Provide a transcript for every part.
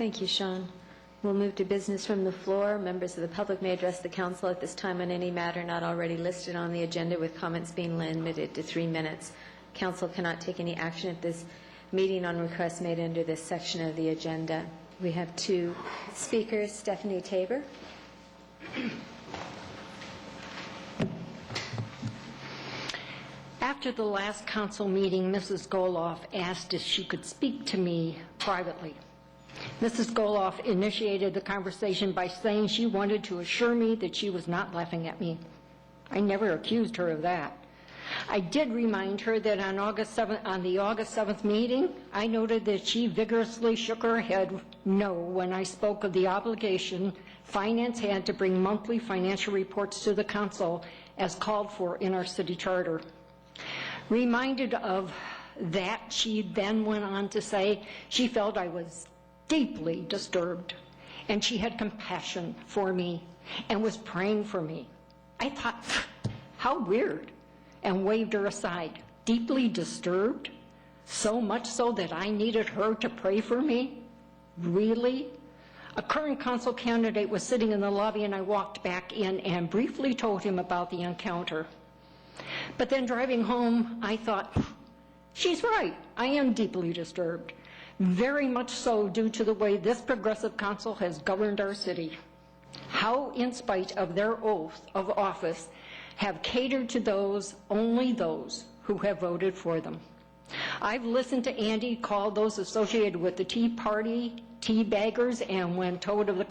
Thank you, Sean. We'll move to business from the floor. Members of the public may address the council at this time on any matter not already listed on the agenda, with comments being limited to 3 minutes. Council cannot take any action at this meeting on requests made under this section of the agenda. We have 2 speakers. Stephanie Tabor. After the last council meeting, Mrs. Goloff asked if she could speak to me privately. Mrs. Goloff initiated the conversation by saying she wanted to assure me that she was not laughing at me. I never accused her of that. I did remind her that on the August 7th meeting, I noted that she vigorously shook her head no when I spoke of the obligation finance had to bring monthly financial reports to the council as called for in our city charter. Reminded of that, she then went on to say she felt I was deeply disturbed and she had compassion for me and was praying for me. I thought, how weird, and waved her aside. Deeply disturbed? So much so that I needed her to pray for me? Really? A current council candidate was sitting in the lobby and I walked back in and briefly told him about the encounter. But then driving home, I thought, she's right. I am deeply disturbed. Very much so due to the way this progressive council has governed our city. How, in spite of their oath of office, have catered to only those who have voted for them. I've listened to Andy call those associated with the Tea Party teabaggers, and when told of the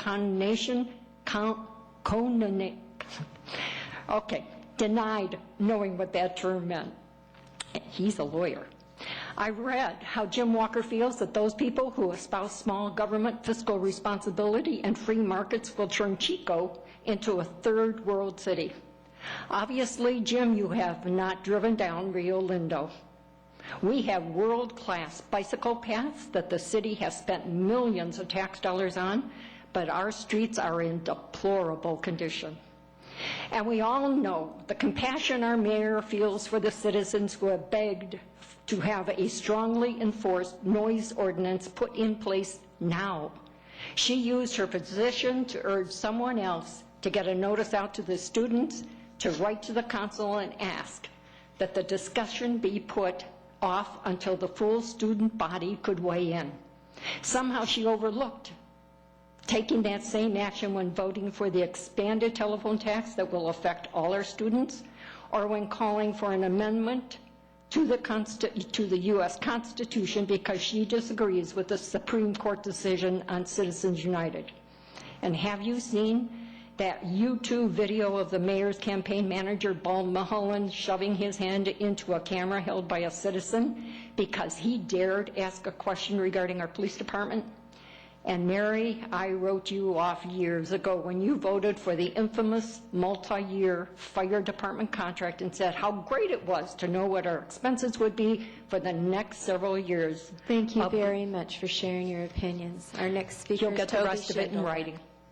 denied knowing what that term meant. He's a lawyer. I read how Jim Walker feels that those people who espouse small government, fiscal responsibility, and free markets will turn Chico into a third world city. Obviously, Jim, you have not driven down Rio Lindo. We have world-class bicycle paths that the city has spent millions of tax dollars on, but our streets are in deplorable condition. And we all know the compassion our mayor feels for the citizens who have begged to have a strongly enforced noise ordinance put in place now. She used her position to urge someone else to get a notice out to the students, to write to the council and ask that the discussion be put off until the full student body could weigh in. Somehow she overlooked taking that same action when voting for the expanded telephone tax that will affect all our students, or when calling for an amendment to the U.S. Constitution because she disagrees with the Supreme Court decision on Citizens United. And have you seen that YouTube video of the mayor's campaign manager, Paul Mulholland, shoving his hand into a camera held by a citizen because he dared ask a question regarding our police department? And Mary, I wrote you off years ago when you voted for the infamous multi-year fire department contract and said how great it was to know what our expenses would be for the next several years. Thank you very much for sharing your opinions. Our next speaker You'll is get Toby the rest of it in Schindelbeck. writing.